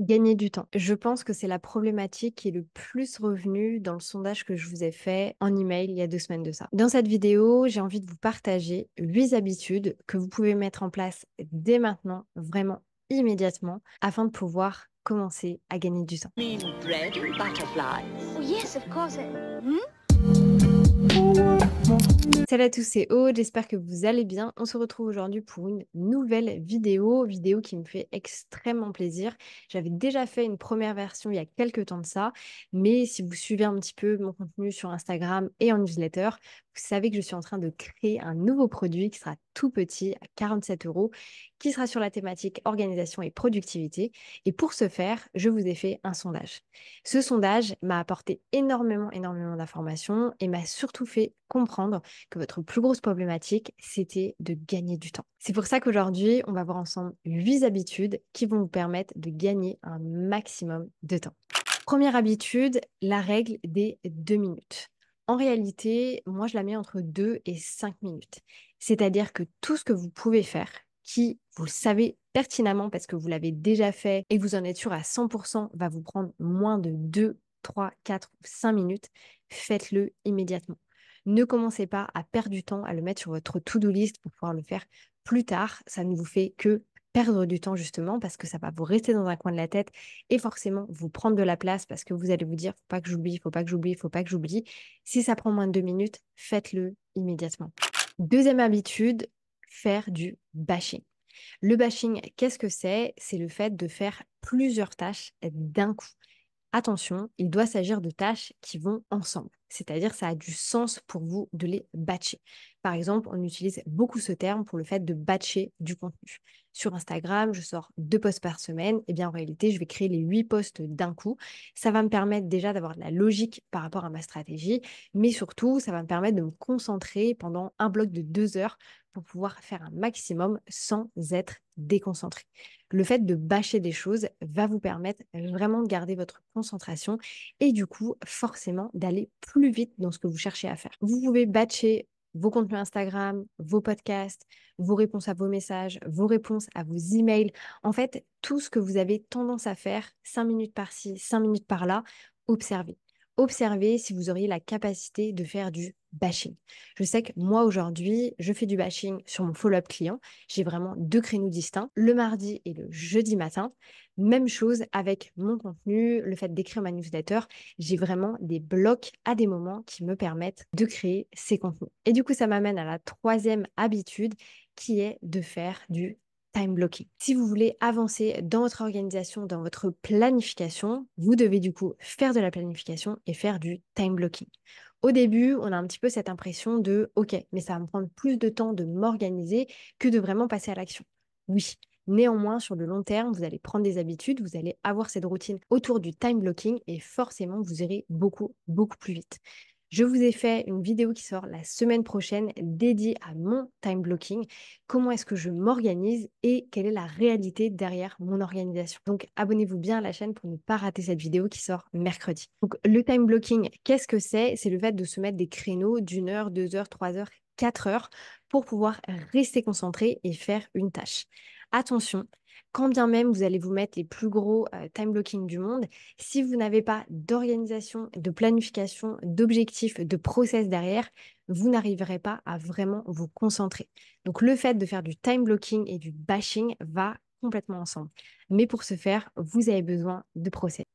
Gagner du temps. Je pense que c'est la problématique qui est le plus revenue dans le sondage que je vous ai fait en email il y a 2 semaines de ça. Dans cette vidéo, j'ai envie de vous partager 8 habitudes que vous pouvez mettre en place dès maintenant, vraiment immédiatement, afin de pouvoir commencer à gagner du temps. Mean bread and butterflies. Oh, yes, of course. Hmm? Salut à tous, c'est Aude, j'espère que vous allez bien. On se retrouve aujourd'hui pour une nouvelle vidéo qui me fait extrêmement plaisir. J'avais déjà fait une première version il y a quelques temps de ça, mais si vous suivez un petit peu mon contenu sur Instagram et en newsletter, vous savez que je suis en train de créer un nouveau produit qui sera tout petit à 47 euros, qui sera sur la thématique organisation et productivité. Et pour ce faire, je vous ai fait un sondage. Ce sondage m'a apporté énormément d'informations et m'a surtout fait comprendre que votre plus grosse problématique, c'était de gagner du temps. C'est pour ça qu'aujourd'hui, on va voir ensemble 8 habitudes qui vont vous permettre de gagner un maximum de temps. Première habitude, la règle des 2 minutes. En réalité, moi, je la mets entre 2 et 5 minutes. C'est-à-dire que tout ce que vous pouvez faire, qui, vous le savez pertinemment parce que vous l'avez déjà fait et que vous en êtes sûr à 100%, va vous prendre moins de 2, 3, 4 ou 5 minutes, faites-le immédiatement. Ne commencez pas à perdre du temps, à le mettre sur votre to-do list pour pouvoir le faire plus tard. Ça ne vous fait que perdre du temps justement parce que ça va vous rester dans un coin de la tête et forcément vous prendre de la place parce que vous allez vous dire, faut pas que j'oublie, faut pas que j'oublie, faut pas que j'oublie. Si ça prend moins de 2 minutes, faites-le immédiatement. Deuxième habitude, faire du bashing. Le bashing, qu'est-ce que c'est? C'est le fait de faire plusieurs tâches d'un coup. Attention, il doit s'agir de tâches qui vont ensemble. C'est-à-dire, ça a du sens pour vous de les batcher. Par exemple, on utilise beaucoup ce terme pour le fait de batcher du contenu. Sur Instagram, je sors 2 posts par semaine. Eh bien, en réalité, je vais créer les 8 posts d'un coup. Ça va me permettre déjà d'avoir de la logique par rapport à ma stratégie, mais surtout, ça va me permettre de me concentrer pendant un bloc de 2 heures pour pouvoir faire un maximum sans être déconcentré. Le fait de bâcher des choses va vous permettre vraiment de garder votre concentration et du coup, forcément, d'aller plus vite dans ce que vous cherchez à faire. Vous pouvez batcher vos contenus Instagram, vos podcasts, vos réponses à vos messages, vos réponses à vos emails. En fait, tout ce que vous avez tendance à faire, 5 minutes par-ci, 5 minutes par-là, observez. Observez si vous auriez la capacité de faire du bashing. Je sais que moi aujourd'hui, je fais du bashing sur mon follow-up client. J'ai vraiment 2 créneaux distincts, le mardi et le jeudi matin. Même chose avec mon contenu, le fait d'écrire ma newsletter. J'ai vraiment des blocs à des moments qui me permettent de créer ces contenus. Et du coup, ça m'amène à la troisième habitude qui est de faire du time blocking. Si vous voulez avancer dans votre organisation, dans votre planification, vous devez du coup faire de la planification et faire du time blocking. Au début, on a un petit peu cette impression de OK, mais ça va me prendre plus de temps de m'organiser que de vraiment passer à l'action. Oui, néanmoins, sur le long terme, vous allez prendre des habitudes, vous allez avoir cette routine autour du time blocking et forcément, vous irez beaucoup plus vite. Je vous ai fait une vidéo qui sort la semaine prochaine dédiée à mon time blocking, comment est-ce que je m'organise et quelle est la réalité derrière mon organisation. Donc abonnez-vous bien à la chaîne pour ne pas rater cette vidéo qui sort mercredi. Donc le time blocking, qu'est-ce que c'est? C'est le fait de se mettre des créneaux d'1 heure, 2 heures, 3 heures, 4 heures pour pouvoir rester concentré et faire une tâche. Attention, quand bien même vous allez vous mettre les plus gros time blocking du monde, si vous n'avez pas d'organisation, de planification, d'objectifs, de process derrière, vous n'arriverez pas à vraiment vous concentrer. Donc le fait de faire du time blocking et du bashing va complètement ensemble. Mais pour ce faire, vous avez besoin de process.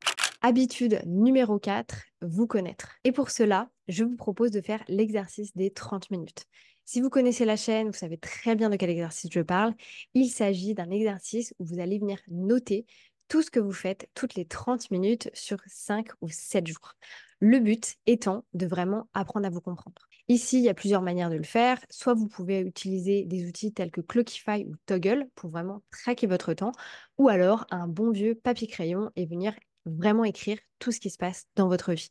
Habitude numéro 4, vous connaître. Et pour cela, je vous propose de faire l'exercice des 30 minutes. Si vous connaissez la chaîne, vous savez très bien de quel exercice je parle. Il s'agit d'un exercice où vous allez venir noter tout ce que vous faites toutes les 30 minutes sur 5 ou 7 jours. Le but étant de vraiment apprendre à vous comprendre. Ici, il y a plusieurs manières de le faire. Soit vous pouvez utiliser des outils tels que Clockify ou Toggle pour vraiment traquer votre temps, ou alors un bon vieux papier-crayon et venir vraiment écrire tout ce qui se passe dans votre vie.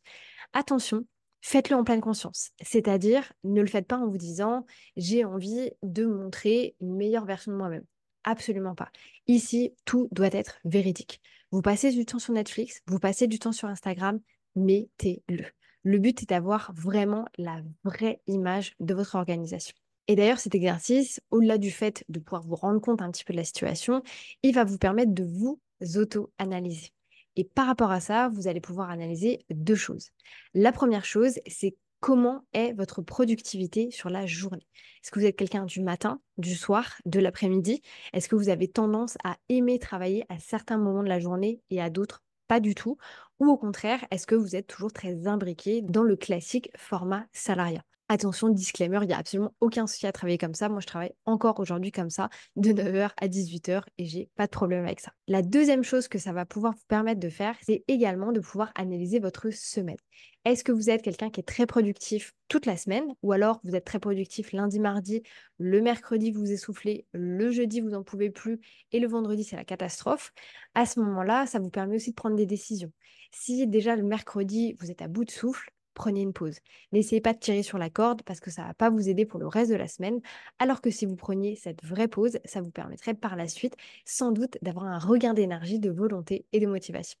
Attention, faites-le en pleine conscience. C'est-à-dire, ne le faites pas en vous disant j'ai envie de montrer une meilleure version de moi-même. Absolument pas. Ici, tout doit être véridique. Vous passez du temps sur Netflix, vous passez du temps sur Instagram, mettez-le. Le but est d'avoir vraiment la vraie image de votre organisation. Et d'ailleurs, cet exercice, au-delà du fait de pouvoir vous rendre compte un petit peu de la situation, il va vous permettre de vous auto-analyser. Et par rapport à ça, vous allez pouvoir analyser deux choses. La première chose, c'est comment est votre productivité sur la journée. Est-ce que vous êtes quelqu'un du matin, du soir, de l'après-midi? Est-ce que vous avez tendance à aimer travailler à certains moments de la journée et à d'autres pas du tout? Ou au contraire, est-ce que vous êtes toujours très imbriqué dans le classique format salariat? Attention, disclaimer, il n'y a absolument aucun souci à travailler comme ça. Moi, je travaille encore aujourd'hui comme ça, de 9h à 18h, et j'ai pas de problème avec ça. La deuxième chose que ça va pouvoir vous permettre de faire, c'est également de pouvoir analyser votre semaine. Est-ce que vous êtes quelqu'un qui est très productif toute la semaine, ou alors vous êtes très productif lundi, mardi, le mercredi vous essoufflez, le jeudi vous n'en pouvez plus, et le vendredi c'est la catastrophe? À ce moment-là, ça vous permet aussi de prendre des décisions. Si déjà le mercredi vous êtes à bout de souffle, prenez une pause. N'essayez pas de tirer sur la corde parce que ça ne va pas vous aider pour le reste de la semaine. Alors que si vous preniez cette vraie pause, ça vous permettrait par la suite sans doute d'avoir un regain d'énergie, de volonté et de motivation.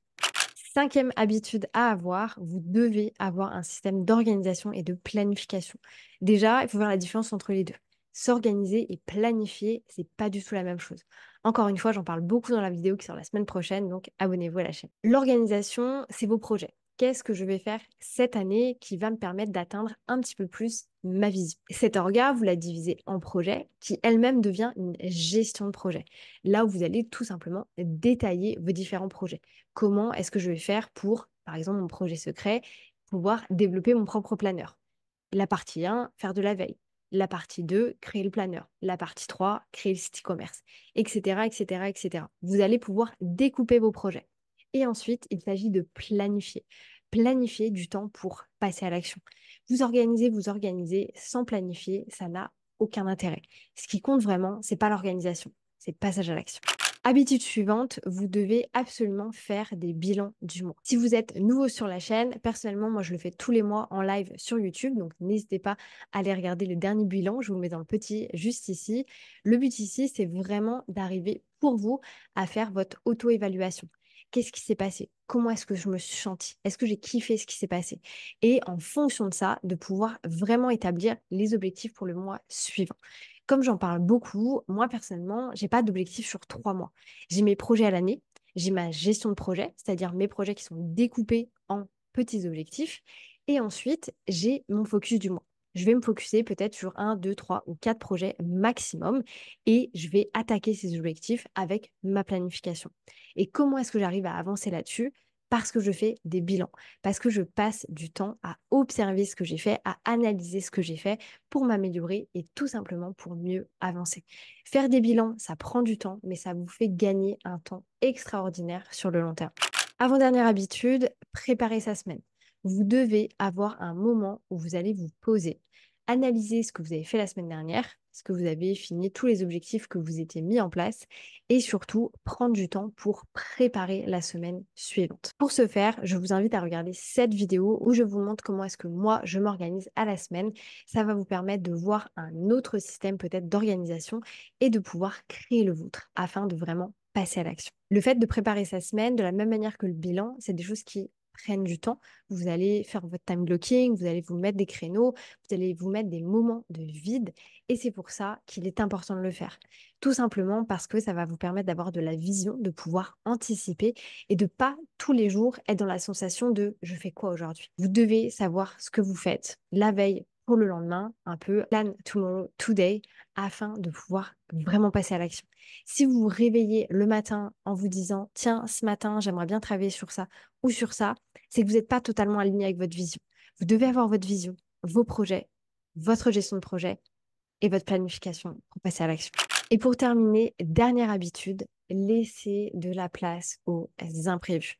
Cinquième habitude à avoir, vous devez avoir un système d'organisation et de planification. Déjà, il faut voir la différence entre les deux. S'organiser et planifier, c'est pas du tout la même chose. Encore une fois, j'en parle beaucoup dans la vidéo qui sort la semaine prochaine, donc abonnez-vous à la chaîne. L'organisation, c'est vos projets. Qu'est-ce que je vais faire cette année qui va me permettre d'atteindre un petit peu plus ma vision? Cette orga, vous la divisez en projets qui elle-même devient une gestion de projet. Là où vous allez tout simplement détailler vos différents projets. Comment est-ce que je vais faire pour, par exemple, mon projet secret, pouvoir développer mon propre planeur? La partie 1, faire de la veille. La partie 2, créer le planeur. La partie 3, créer le site e-commerce, etc., etc., etc. Vous allez pouvoir découper vos projets. Et ensuite, il s'agit de planifier. Planifier du temps pour passer à l'action. Vous organisez sans planifier, ça n'a aucun intérêt. Ce qui compte vraiment, c'est pas l'organisation, c'est le passage à l'action. Habitude suivante, vous devez absolument faire des bilans du mois. Si vous êtes nouveau sur la chaîne, personnellement, moi je le fais tous les mois en live sur YouTube, donc n'hésitez pas à aller regarder le dernier bilan, je vous le mets dans le petit juste ici. Le but ici, c'est vraiment d'arriver pour vous à faire votre auto-évaluation. Qu'est-ce qui s'est passé? Comment est-ce que je me suis sentie? Est-ce que j'ai kiffé ce qui s'est passé? Et en fonction de ça, de pouvoir vraiment établir les objectifs pour le mois suivant. Comme j'en parle beaucoup, moi personnellement, j'ai pas d'objectif sur 3 mois. J'ai mes projets à l'année, j'ai ma gestion de projet, c'est-à-dire mes projets qui sont découpés en petits objectifs. Et ensuite, j'ai mon focus du mois. Je vais me focuser peut-être sur un, deux, trois ou quatre projets maximum et je vais attaquer ces objectifs avec ma planification. Et comment est-ce que j'arrive à avancer là-dessus? Parce que je fais des bilans, parce que je passe du temps à observer ce que j'ai fait, à analyser ce que j'ai fait pour m'améliorer et tout simplement pour mieux avancer. Faire des bilans, ça prend du temps, mais ça vous fait gagner un temps extraordinaire sur le long terme. Avant-dernière habitude, préparer sa semaine. Vous devez avoir un moment où vous allez vous poser, analyser ce que vous avez fait la semaine dernière, est-ce que vous avez fini tous les objectifs que vous étiez mis en place et surtout prendre du temps pour préparer la semaine suivante. Pour ce faire, je vous invite à regarder cette vidéo où je vous montre comment est-ce que moi je m'organise à la semaine. Ça va vous permettre de voir un autre système peut-être d'organisation et de pouvoir créer le vôtre afin de vraiment passer à l'action. Le fait de préparer sa semaine de la même manière que le bilan, c'est des choses qui prennent du temps. Vous allez faire votre time blocking, vous allez vous mettre des créneaux, vous allez vous mettre des moments de vide et c'est pour ça qu'il est important de le faire. Tout simplement parce que ça va vous permettre d'avoir de la vision, de pouvoir anticiper et de pas tous les jours être dans la sensation de je fais quoi aujourd'hui. Vous devez savoir ce que vous faites la veille pour le lendemain, un peu plan tomorrow, today, afin de pouvoir vraiment passer à l'action. Si vous vous réveillez le matin en vous disant tiens, ce matin, j'aimerais bien travailler sur ça ou sur ça, c'est que vous n'êtes pas totalement aligné avec votre vision. Vous devez avoir votre vision, vos projets, votre gestion de projet et votre planification pour passer à l'action. Et pour terminer, dernière habitude, laissez de la place aux imprévus.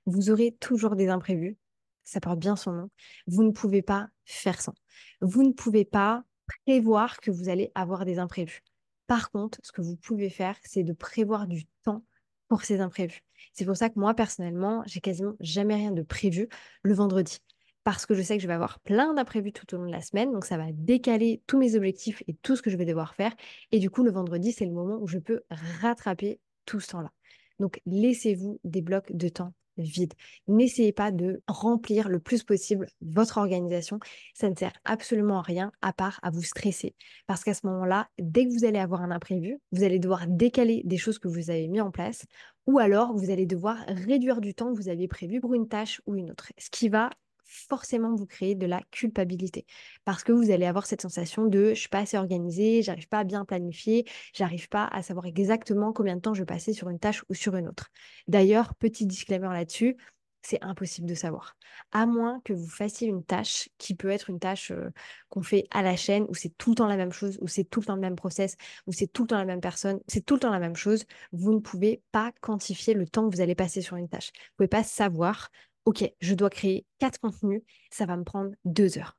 Vous aurez toujours des imprévus, ça porte bien son nom. Vous ne pouvez pas faire sans. Vous ne pouvez pas prévoir que vous allez avoir des imprévus. Par contre, ce que vous pouvez faire, c'est de prévoir du temps pour ces imprévus. C'est pour ça que moi, personnellement, j'ai quasiment jamais rien de prévu le vendredi. Parce que je sais que je vais avoir plein d'imprévus tout au long de la semaine. Donc, ça va décaler tous mes objectifs et tout ce que je vais devoir faire. Et du coup, le vendredi, c'est le moment où je peux rattraper tout ce temps-là. Donc, laissez-vous des blocs de temps vide. N'essayez pas de remplir le plus possible votre organisation. Ça ne sert absolument à rien à part à vous stresser. Parce qu'à ce moment-là, dès que vous allez avoir un imprévu, vous allez devoir décaler des choses que vous avez mis en place ou alors vous allez devoir réduire du temps que vous aviez prévu pour une tâche ou une autre. Ce qui va forcément vous créer de la culpabilité parce que vous allez avoir cette sensation de je suis pas assez organisée, j'arrive pas à bien planifier, j'arrive pas à savoir exactement combien de temps je vais passer sur une tâche ou sur une autre. D'ailleurs, petit disclaimer là-dessus, c'est impossible de savoir. À moins que vous fassiez une tâche qui peut être une tâche qu'on fait à la chaîne, où c'est tout le temps la même chose, où c'est tout le temps le même process, où c'est tout le temps la même personne, c'est tout le temps la même chose, vous ne pouvez pas quantifier le temps que vous allez passer sur une tâche. Vous ne pouvez pas savoir, OK, je dois créer 4 contenus, ça va me prendre 2 heures.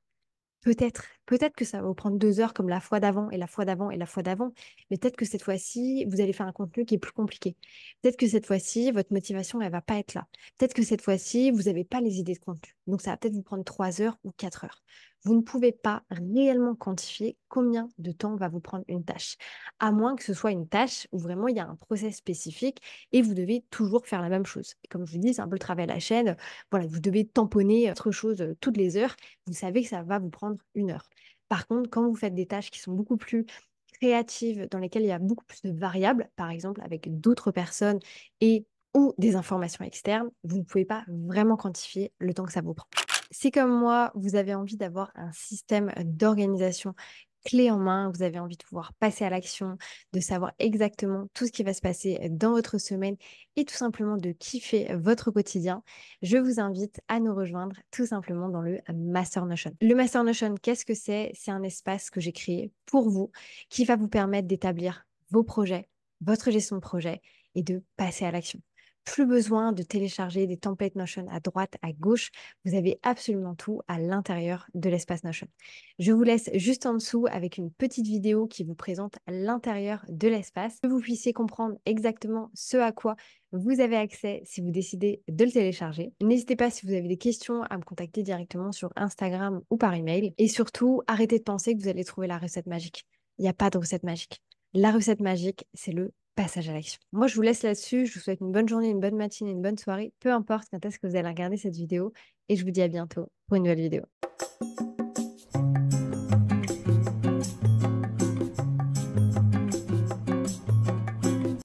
Peut-être que ça va vous prendre 2 heures comme la fois d'avant et la fois d'avant et la fois d'avant, mais peut-être que cette fois-ci, vous allez faire un contenu qui est plus compliqué. Peut-être que cette fois-ci, votre motivation, elle va pas être là. Peut-être que cette fois-ci, vous n'avez pas les idées de contenu. Donc, ça va peut-être vous prendre 3 heures ou 4 heures. Vous ne pouvez pas réellement quantifier combien de temps va vous prendre une tâche, à moins que ce soit une tâche où vraiment il y a un process spécifique et vous devez toujours faire la même chose. Et comme je vous dis, c'est un peu le travail à la chaîne. Voilà, vous devez tamponner autre chose toutes les heures. Vous savez que ça va vous prendre 1 heure. Par contre, quand vous faites des tâches qui sont beaucoup plus créatives, dans lesquelles il y a beaucoup plus de variables, par exemple avec d'autres personnes et ou des informations externes, vous ne pouvez pas vraiment quantifier le temps que ça vous prend. Si comme moi, vous avez envie d'avoir un système d'organisation clé en main, vous avez envie de pouvoir passer à l'action, de savoir exactement tout ce qui va se passer dans votre semaine et tout simplement de kiffer votre quotidien, je vous invite à nous rejoindre tout simplement dans le Master Notion. Le Master Notion, qu'est-ce que c'est? C'est un espace que j'ai créé pour vous qui va vous permettre d'établir vos projets, votre gestion de projet et de passer à l'action. Plus besoin de télécharger des templates Notion à droite, à gauche. Vous avez absolument tout à l'intérieur de l'espace Notion. Je vous laisse juste en dessous avec une petite vidéo qui vous présente l'intérieur de l'espace, que vous puissiez comprendre exactement ce à quoi vous avez accès si vous décidez de le télécharger. N'hésitez pas si vous avez des questions à me contacter directement sur Instagram ou par email. Et surtout, arrêtez de penser que vous allez trouver la recette magique. Il n'y a pas de recette magique. La recette magique, c'est le passage à l'action. Moi, je vous laisse là-dessus. Je vous souhaite une bonne journée, une bonne matinée, une bonne soirée, peu importe quand est-ce que vous allez regarder cette vidéo. Et je vous dis à bientôt pour une nouvelle vidéo.